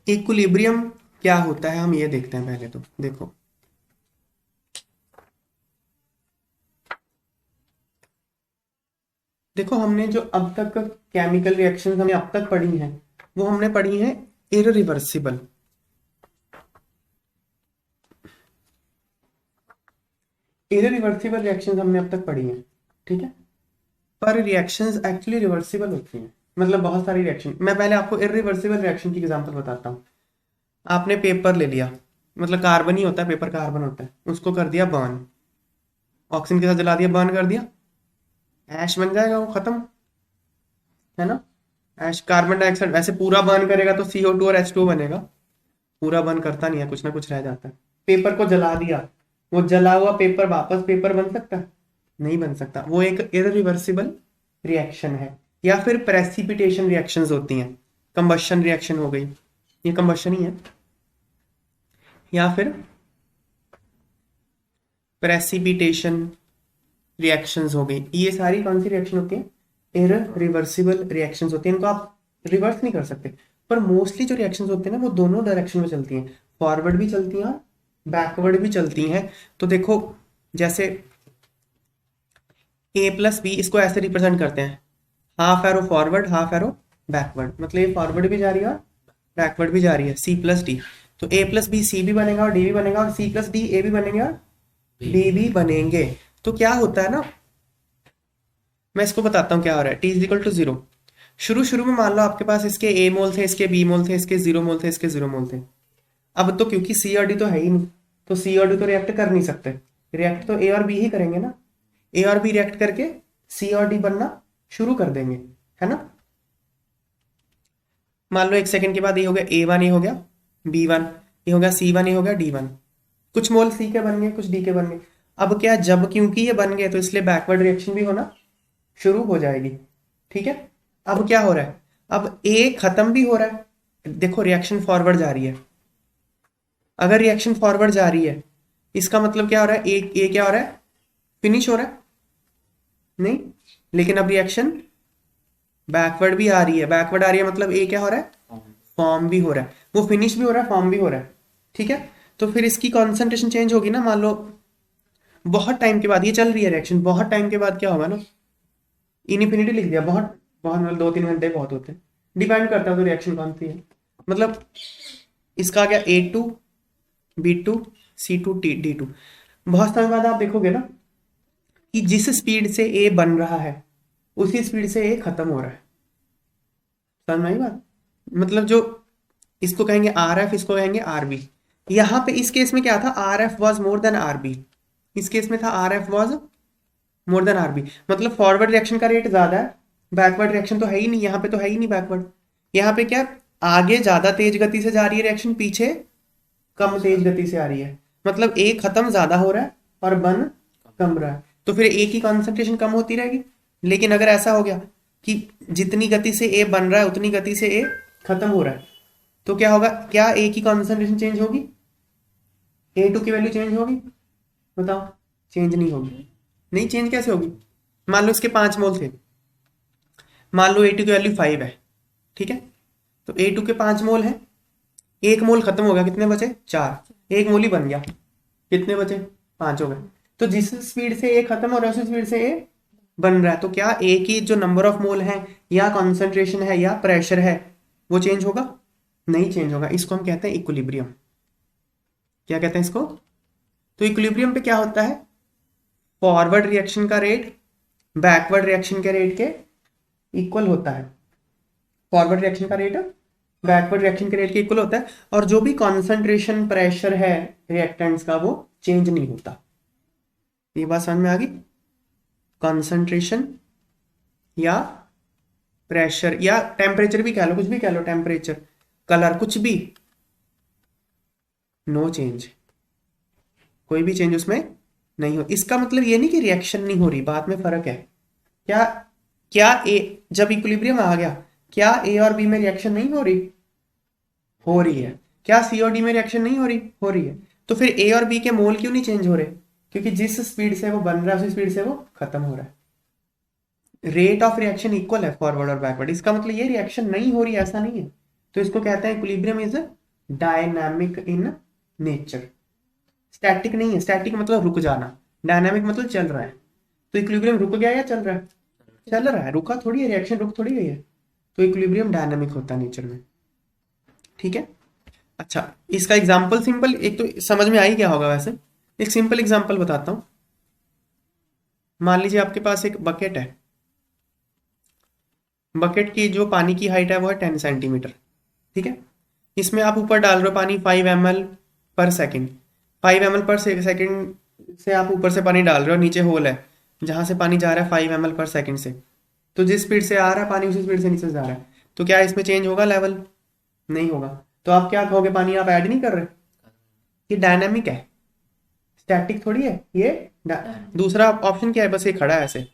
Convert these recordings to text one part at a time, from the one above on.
Equilibrium क्या होता है हम ये देखते हैं पहले। तो देखो, देखो हमने जो अब तक केमिकल रिएक्शंस हमने अब तक पढ़ी हैं वो हमने पढ़ी हैं इररिवर्सिबल। इररिवर्सिबल रिएक्शंस हमने अब तक पढ़ी हैं, ठीक है। पर रिएक्शंस एक्चुअली रिवर्सिबल होती हैं, मतलब बहुत सारी रिएक्शन। मैं पहले आपको इररिवर्सिबल रिएक्शन की एग्जांपल बताता हूँ। आपने पेपर ले लिया, मतलब कार्बन ही होता है, पेपर कार्बन होता है, उसको कर दिया बर्न, ऑक्सीजन के साथ जला दिया, बर्न कर दिया, ऐश बन जाएगा, वो खत्म, है ना। ऐश कार्बन डाइऑक्साइड वैसे पूरा बर्न करेगा तो CO2 और H2 बनेगा, पूरा बर्न करता नहीं है, कुछ ना कुछ रह जाता है। पेपर को जला दिया, वो जला हुआ पेपर वापस पेपर बन सकता है? नहीं बन सकता, वो एक इररिवर्सिबल रिएक्शन है। या फिर प्रेसिपिटेशन रिएक्शंस होती हैं, कंबशन रिएक्शन हो गई, ये कंबशन ही है। या फिर प्रेसिपिटेशन रिएक्शंस हो गई, ये सारी कौन सी रिएक्शन होती हैं? इररिवर्सिबल रिएक्शंस होती हैं, इनको आप रिवर्स नहीं कर सकते। पर मोस्टली जो रिएक्शंस होती हैं ना वो दोनों डायरेक्शन में चलती हैं, फॉरवर्ड भी चलती हैं, बैकवर्ड भी चलती हैं। तो देखो, जैसे A+B, इसको ऐसे रिप्रेजेंट करते हैं, half arrow forward half arrow backward, मतलब ये फॉरवर्ड भी जा रही है और बैकवर्ड भी जा रही है, C+D। तो A+B C भी बनेगा और D भी बनेगा, और C+D A भी बनेंगे और D भी बनेंगे। तो क्या होता है ना, मैं इसको बताता हूँ क्या हो रहा है। T=0, शुरू शुरू में मान लो आपके पास इसके A मोल थे, इसके B मोल थे, इसके 0 मोल थे, इसके 0 मोल थे। अब तो क्योंकि C और D तो है ही नहीं, तो C और D तो रिएक्ट कर नहीं सकते, रिएक्ट तो A और B ही करेंगे ना। A और B रिएक्ट करके C और D बनना शुरू कर देंगे, है ना। मान लो 1 सेकंड के बाद ये हो गया A1, ये हो गया B1, ये हो गया C1, ये हो गया D1। कुछ मोल C के बन गए, कुछ D के बन गए। अब क्या, जब क्योंकि ये बन गए तो इसलिए बैकवर्ड रिएक्शन भी होना शुरू हो जाएगी, ठीक है। अब क्या हो रहा है, अब A खत्म भी हो रहा है, देखो रिएक्शन फॉरवर्ड जा रही है। अगर रिएक्शन फॉरवर्ड जा रही है इसका मतलब क्या हो रहा है, ए क्या हो रहा है, फिनिश हो रहा है, नहीं। लेकिन अब रिएक्शन बैकवर्ड भी आ रही है, बैकवर्ड आ रही है मतलब ए क्या हो रहा है, फॉर्म भी हो रहा है, वो फिनिश भी हो रहा है, फॉर्म भी हो रहा है, ठीक है। तो फिर इसकी कॉन्सेंट्रेशन चेंज होगी ना। मान लो बहुत टाइम के बाद ये चल रही है रिएक्शन, बहुत टाइम के बाद क्या होगा ना, इनफिनिटी लिख दिया, बहुत बहुत मतलब 2-3 घंटे बहुत होते हैं, डिपेंड करता है तो रिएक्शन कौन सी है। मतलब इसका आ गया A2 B2 C2 D2। बहुत समय बाद आप देखोगे ना कि जिस स्पीड से ए बन रहा है उसी स्पीड से ए खत्म हो रहा है। समझ में आई बात? मतलब जो इसको कहेंगे RF, इसको कहेंगे RB। यहाँ पे इस केस में क्या था, RF was more than RB, इस केस में था RF was more than RB। मतलब फॉरवर्ड रिएक्शन का रेट ज्यादा है, बैकवर्ड रिएक्शन तो है ही नहीं, यहाँ पे तो है ही नहीं बैकवर्ड। यहाँ पे क्या, आगे ज्यादा तेज गति से जा रही है रिएक्शन, पीछे कम तेज गति से आ रही है, मतलब ए खत्म ज्यादा हो रहा है और बन कम रहा है, तो फिर ए की कॉन्सेंट्रेशन कम होती रहेगी। लेकिन अगर ऐसा हो गया कि जितनी गति से ए बन रहा है उतनी गति से ए खत्म हो रहा है, तो क्या होगा, क्या ए की कॉन्सेंट्रेशन चेंज होगी, A2 की वैल्यू चेंज होगी? बताओ, चेंज नहीं होगी। नहीं चेंज कैसे होगी, मान लो इसके 5 मोल थे, मान लो A2 की वैल्यू 5 है, ठीक है। तो A2 के 5 मोल है, एक मोल खत्म हो गया, कितने बचे, 4, एक मोल ही बन गया, कितने बचे, 5 हो गए। तो जिस स्पीड से ए खत्म हो रहा है उसी स्पीड से ए बन रहा है, तो क्या ए की जो नंबर ऑफ मोल है या कॉन्सेंट्रेशन है या प्रेशर है वो चेंज होगा? नहीं चेंज होगा। इसको हम कहते हैं इक्विलिब्रियम। क्या कहते हैं इसको? तो इक्विलिब्रियम पे क्या होता है, फॉरवर्ड रिएक्शन का रेट बैकवर्ड रिएक्शन के रेट के इक्वल होता है, फॉरवर्ड रिएक्शन का रेट बैकवर्ड रिएक्शन के रेट के इक्वल होता है, और जो भी कॉन्सेंट्रेशन प्रेशर है रिएक्टेंट्स का वो चेंज नहीं होता। ये बात समझ में आ गई? कॉन्सेंट्रेशन या प्रेशर या टेम्परेचर भी कह लो, कुछ भी कह लो, टेम्परेचर, कलर, कुछ भी, नो चेंज, कोई भी चेंज उसमें नहीं हो। इसका मतलब ये नहीं कि रिएक्शन नहीं हो रही, बात में फर्क है। क्या, क्या ए, जब इक्विलिब्रियम आ गया क्या ए और बी में रिएक्शन नहीं हो रही? हो रही है। क्या सी और डी में रिएक्शन नहीं हो रही? हो रही है। तो फिर ए और बी के मोल क्यों नहीं चेंज हो रहे? क्योंकि जिस स्पीड से वो बन रहा है उसी स्पीड से वो खत्म हो रहा है। रेट ऑफ रिएक्शन इक्वल है फॉरवर्ड और बैकवर्ड, इसका मतलब ये रिएक्शन नहीं हो रही, ऐसा नहीं है। तो इसको कहते हैं equilibrium is dynamic in nature. Static नहीं है, स्टैटिक मतलब रुक जाना, डायनामिक मतलब चल रहा है। तो इक्विलिब्रियम रुक गया या चल रहा है? चल रहा है, रुका थोड़ी है, रिएक्शन रुक थोड़ी गई है। तो इक्विलिब्रियम डायनामिक होता है नेचर में। ठीक है। अच्छा, इसका एग्जाम्पल सिंपल, एक तो समझ में आ ही क्या होगा वैसे, एक सिंपल एग्जाम्पल बताता हूं। मान लीजिए आपके पास एक बकेट है, बकेट की जो पानी की हाइट है वो है 10 सेंटीमीटर। ठीक है। इसमें आप ऊपर डाल रहे हो पानी 5 ml/सेकेंड। 5 ml/सेकेंड से आप ऊपर से पानी डाल रहे हो, नीचे होल है जहां से पानी जा रहा है 5 ml/सेकेंड से। तो जिस स्पीड से आ रहा है पानी उसी स्पीड से नीचे जा रहा है। तो क्या इसमें चेंज होगा लेवल? नहीं होगा। तो आप क्या कहोगे, पानी आप ऐड नहीं कर रहे, ये डायनामिक है, स्टैटिक थोड़ी है ये। दूसरा ऑप्शन क्या है, बस ये खड़ा है ऐसे,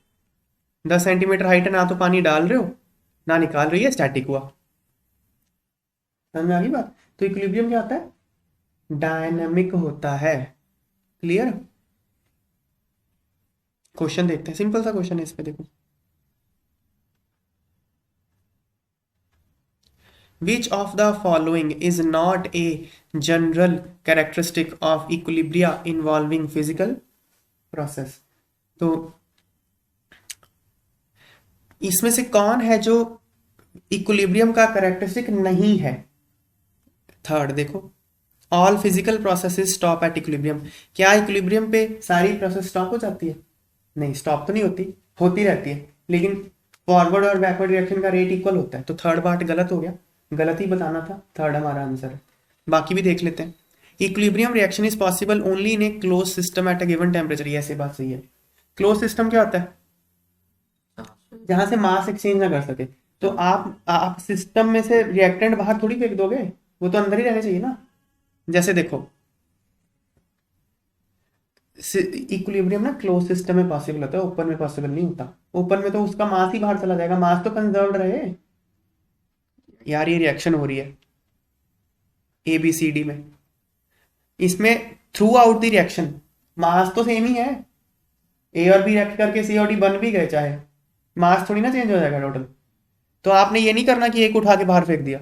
10 सेंटीमीटर हाइट है, ना तो पानी डाल रहे हो ना निकाल रही है, स्टैटिक हुआ। समझ में आ गई बात? तो इक्विलिब्रियम क्या होता है? डायनामिक होता है। क्लियर? क्वेश्चन देखते हैं, सिंपल सा क्वेश्चन है इस पे, देखो। Which of the following is not a general characteristic of equilibria involving physical process? तो इसमें से कौन है जो इक्विलिब्रियम का कैरेक्टरिस्टिक नहीं है? थर्ड देखो, all physical processes stop at equilibrium. क्या इक्विलिब्रियम पे सारी प्रोसेस स्टॉप हो जाती है? नहीं, स्टॉप तो नहीं होती, होती रहती है, लेकिन फॉरवर्ड और बैकवर्ड रिएक्शन का रेट इक्वल होता है। तो थर्ड पार्ट गलत हो गया, गलत ही बताना था, थर्ड हमारा आंसर है। बाकी भी देख लेते हैं। Equilibrium reaction is possible only in A close system at a given temperature. ये ऐसे बात सही है। क्लोज सिस्टम क्या होता है? जहां से मास एक्सचेंज ना कर सके। तो आप सिस्टम में से रिएक्टेंट बाहर थोड़ी फेंक दोगे, वो तो अंदर ही रहने चाहिए ना। जैसे देखो, इक्विलिब्रियम ना क्लोज सिस्टम में पॉसिबल होता है, ओपन में पॉसिबल नहीं होता। ओपन में तो उसका मास ही बाहर चला जाएगा, मास तो कंजर्व रहे। यार ये रिएक्शन हो रही है ABCD में, इसमें थ्रू आउट द रिएक्शन मास तो सेम ही है। A और B रिएक्ट करके C और D बन भी गए, चाहे मास थोड़ी ना चेंज हो जाएगा टोटल। तो आपने ये नहीं करना कि एक उठा के बाहर फेंक दिया,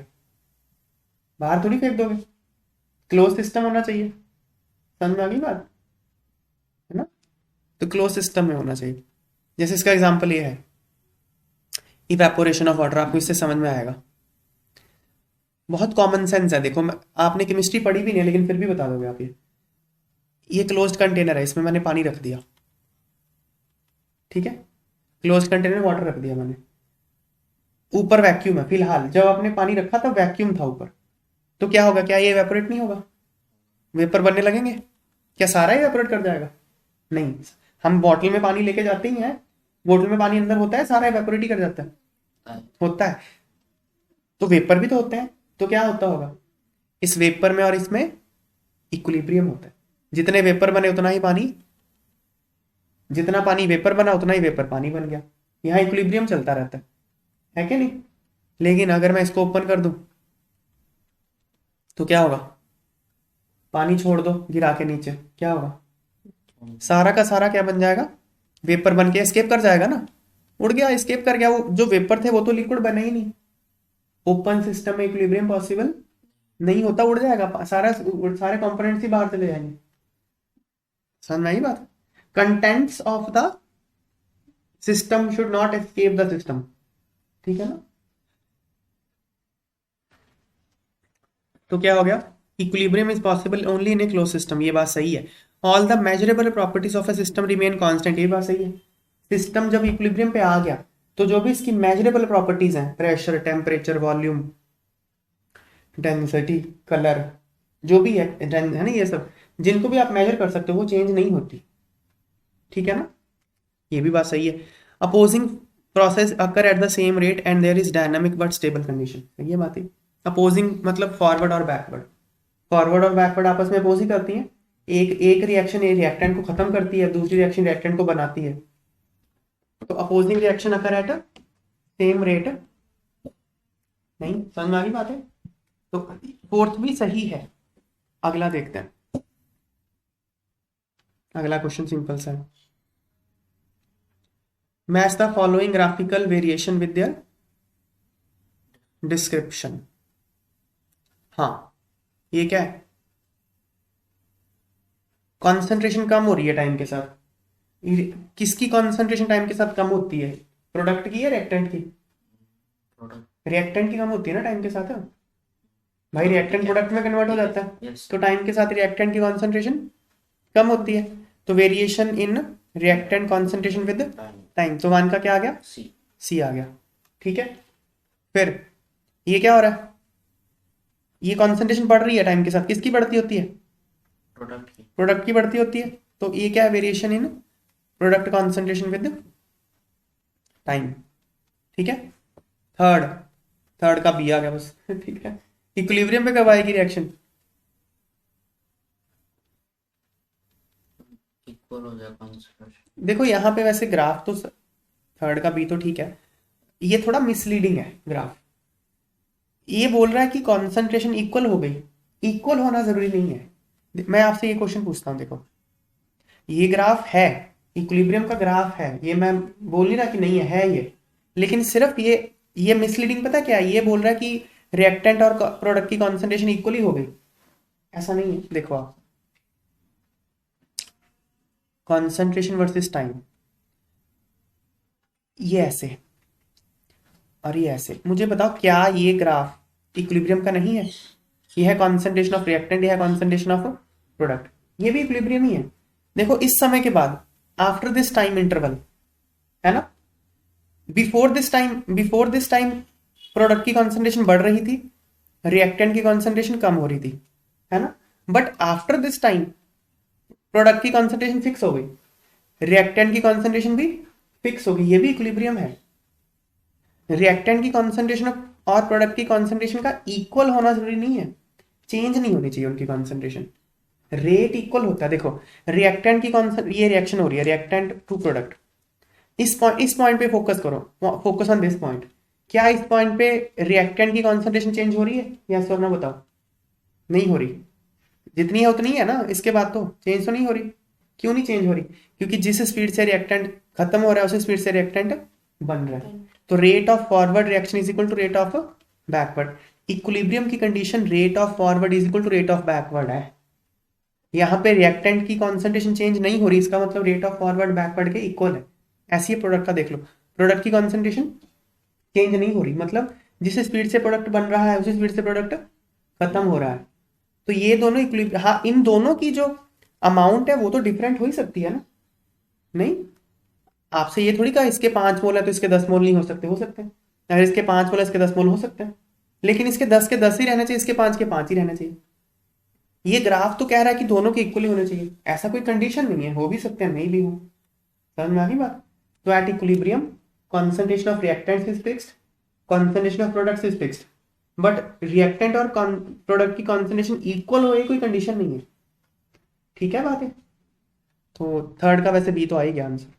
बाहर थोड़ी फेंक दोगे। क्लोज सिस्टम होना चाहिए। समझ में आ गई बात? है ना? तो क्लोज सिस्टम में होना चाहिए। जैसे इसका एग्जांपल ये है, इवेपोरेशन ऑफ वाटर, आपको इससे समझ में आएगा। बहुत कॉमन सेंस है, देखो आपने केमिस्ट्री पढ़ी भी नहीं है लेकिन फिर भी बता दोगे आप। ये क्लोज्ड कंटेनर है, इसमें मैंने पानी रख दिया। ठीक है, क्लोज्ड कंटेनर में वाटर रख दिया मैंने, ऊपर वैक्यूम है फिलहाल। जब आपने पानी रखा था वैक्यूम था ऊपर, तो क्या होगा, क्या ये इवेपोरेट नहीं होगा? वेपर बनने लगेंगे? क्या सारा इवेपोरेट कर जाएगा? नहीं, हम बॉटल में पानी लेके जाते ही हैं, बॉटल में पानी अंदर होता है, सारा इवेपोरेट ही कर जाता है, होता है। तो वेपर भी तो होते हैं, तो क्या होता होगा, इस वेपर में और इसमें इक्विलिब्रियम होता है। जितने वेपर बने उतना ही पानी, जितना पानी वेपर बना उतना ही वेपर पानी बन गया। यहाँ इक्विलिब्रियम चलता रहता है कि नहीं? लेकिन अगर मैं इसको ओपन कर दूं तो क्या होगा? पानी छोड़ दो गिरा के नीचे, क्या होगा? सारा का सारा क्या बन जाएगा? वेपर बन के एस्केप कर जाएगा ना, उड़ गया, एस्केप कर गया। वो जो वेपर थे वो तो लिक्विड बने ही नहीं। ओपन सिस्टम में इक्विलिब्रियम पॉसिबल नहीं होता, उड़ जाएगा सारा, सारे कंपोनेंट्स ही बाहर चले जाएंगे। समझ में आई बात? Contents of the system should not escape the system. ठीक है ना? तो क्या हो गया, equilibrium is possible only in A close system, ये बात सही है। All the measurable properties of A system remain constant, ये बात सही है। सिस्टम जब इक्विलिब्रियम पे आ गया तो जो भी इसकी मेजरेबल प्रॉपर्टीज हैं, pressure, temperature, volume, density, colour, जो भी है ना, ये सब जिनको भी आप मेजर कर सकते हो वो चेंज नहीं होती। ठीक है ना? ये भी बात सही है। Opposing process occur at the same rate and there is dynamic but stable condition, ये बात है। अपोजिंग मतलब फॉरवर्ड और बैकवर्ड, फॉरवर्ड और बैकवर्ड आपस में अपोज ही करती हैं। एक रिएक्शन ए रिएक्टेंट को खत्म करती है, दूसरी रिएक्शन रिएक्टेंट को बनाती है। तो opposing reaction occur at same rate, नहीं समझ में आ गई बात है? तो फोर्थ भी सही है। अगला देखते हैं, अगला क्वेश्चन सिंपल सा है। Match the following graphical variation with their description. हाँ, ये क्या है, कॉन्सेंट्रेशन कम हो रही है टाइम के साथ। किसकी कॉन्सेंट्रेशन टाइम के साथ कम होती है, प्रोडक्ट की या रिएक्टेंट की? प्रोडक्ट। रिएक्टेंट की कम होती है ना टाइम के साथ। भाई हाँ रिएक्टेंट ठीक है। प्रोडक्ट में कन्वर्ट हो ठीक है। जाता है, यस। तो टाइम के साथ रिएक्टेंट की कॉन्सेंट्रेशन कम होती है, तो variation in reactant concentration with time, तो वन का क्या आ गया, सी। सी आ गया। ठीक है, फिर ये क्या हो रहा है, ये कॉन्सेंट्रेशन बढ़ रही है टाइम के साथ, किसकी बढ़ती होती है, प्रोडक्ट की। प्रोडक्ट की बढ़ती होती है, तो ये क्या है, variation in product concentration with time. ठीक है, थर्ड, थर्ड का बी आ गया बस। ठीक है, इक्विलिब्रियम पे कब आएगी रिएक्शन, इक्वल हो जाए कॉन्सेंट्रेशन। देखो यहाँ पे वैसे ग्राफ तो थर्ड का बी तो ठीक है, ये थोड़ा मिसलीडिंग है ग्राफ। ये बोल रहा है कि कॉन्सेंट्रेशन इक्वल हो गई, इक्वल होना जरूरी नहीं है। मैं आपसे ये क्वेश्चन पूछता हूँ, देखो ये ग्राफ है, इक्विलिब्रियम का ग्राफ है, ये मैं बोल नहीं रहा कि नहीं है ये, लेकिन सिर्फ ये मिसलीडिंग पता क्या है, ये बोल रहा है कि रिएक्टेंट और प्रोडक्ट की कॉन्सेंट्रेशन इक्वली हो गई, ऐसा नहीं है। देखो आप, कॉन्सेंट्रेशन वर्सेस टाइम, ये ऐसे और ये ऐसे, मुझे बताओ क्या ये ग्राफ इक्विलिब्रियम का नहीं है, ये है कॉन्सेंट्रेशन ऑफ रिएक्टेंट, ये है कॉन्सेंट्रेशन ऑफ प्रोडक्ट, ये भी इक्विलिब्रियम ही है। देखो इस समय के बाद, आफ्टर दिस टाइम इंटरवल, है ना, बिफोर दिस टाइम प्रोडक्ट की कॉन्सेंट्रेशन बढ़ रही थी, रिएक्टेंट की कॉन्सेंट्रेशन कम हो रही थी, है ना, but after this time product की कॉन्सेंट्रेशन फिक्स हो गई, रिएक्टेंट की कॉन्सेंट्रेशन भी फिक्स हो गई, ये भी इक्विलिब्रियम है। रिएक्टेंट की कॉन्सेंट्रेशन और प्रोडक्ट की कॉन्सेंट्रेशन का इक्वल होना जरूरी नहीं है, चेंज नहीं होनी चाहिए उनकी कॉन्सेंट्रेशन, रेट इक्वल होता है। देखो रिएक्टेंट की ये रिएक्शन हो रही है, रिएक्टेंट टू प्रोडक्ट, इस पॉइंट पे फोकस करो, फोकस ऑन दिस पॉइंट, क्या इस पॉइंट पे रिएक्टेंट की कॉन्सेंट्रेशन चेंज हो रही है, यस और नो बताओ, नहीं हो रही, जितनी है उतनी है ना, इसके बाद तो चेंज तो नहीं हो रही। क्यों नहीं चेंज हो रही, क्योंकि जिस स्पीड से रिएक्टेंट खत्म हो रहा है उसी स्पीड से रिएक्टेंट बन रहा है, तो rate of forward reaction is equal to rate of backward. Equilibrium की condition rate of forward is equal to rate of backward है, यहाँ पे रिएक्टेंट की कॉन्सेंट्रेशन चेंज नहीं हो रही, इसका मतलब रेट ऑफ फॉरवर्ड बैकवर्ड के इक्वल है। ऐसी है प्रोडक्ट का, देख लो प्रोडक्ट की कॉन्सेंट्रेशन चेंज नहीं हो रही, मतलब जिस स्पीड से प्रोडक्ट बन रहा है उसी स्पीड से प्रोडक्ट खत्म हो रहा है, तो ये दोनों इक्विलिब्रियम, हाँ इन दोनों की जो अमाउंट है वो तो डिफरेंट हो ही सकती है ना, नहीं, आपसे ये थोड़ी कहा इसके 5 मोल है तो इसके 10 मोल नहीं हो सकते हैं, अगर इसके 5 मोल है इसके 10 मोल हो सकते हैं, लेकिन इसके 10 के 10 ही रहना चाहिए, इसके 5 के 5 ही रहना चाहिए। ये ग्राफ तो कह रहा है कि दोनों के इक्वली होने चाहिए, ऐसा कोई कंडीशन नहीं है, हो भी सकते हैं नहीं भी हो, समझ में आ गई बात। तो at equilibrium concentration of reactants is fixed, concentration of products is fixed, but reactant और प्रोडक्ट की कॉन्सेंट्रेशन इक्वल हो, ये कोई कंडीशन नहीं है। ठीक है बात है, तो थर्ड का वैसे बी तो आ ही गया आंसर।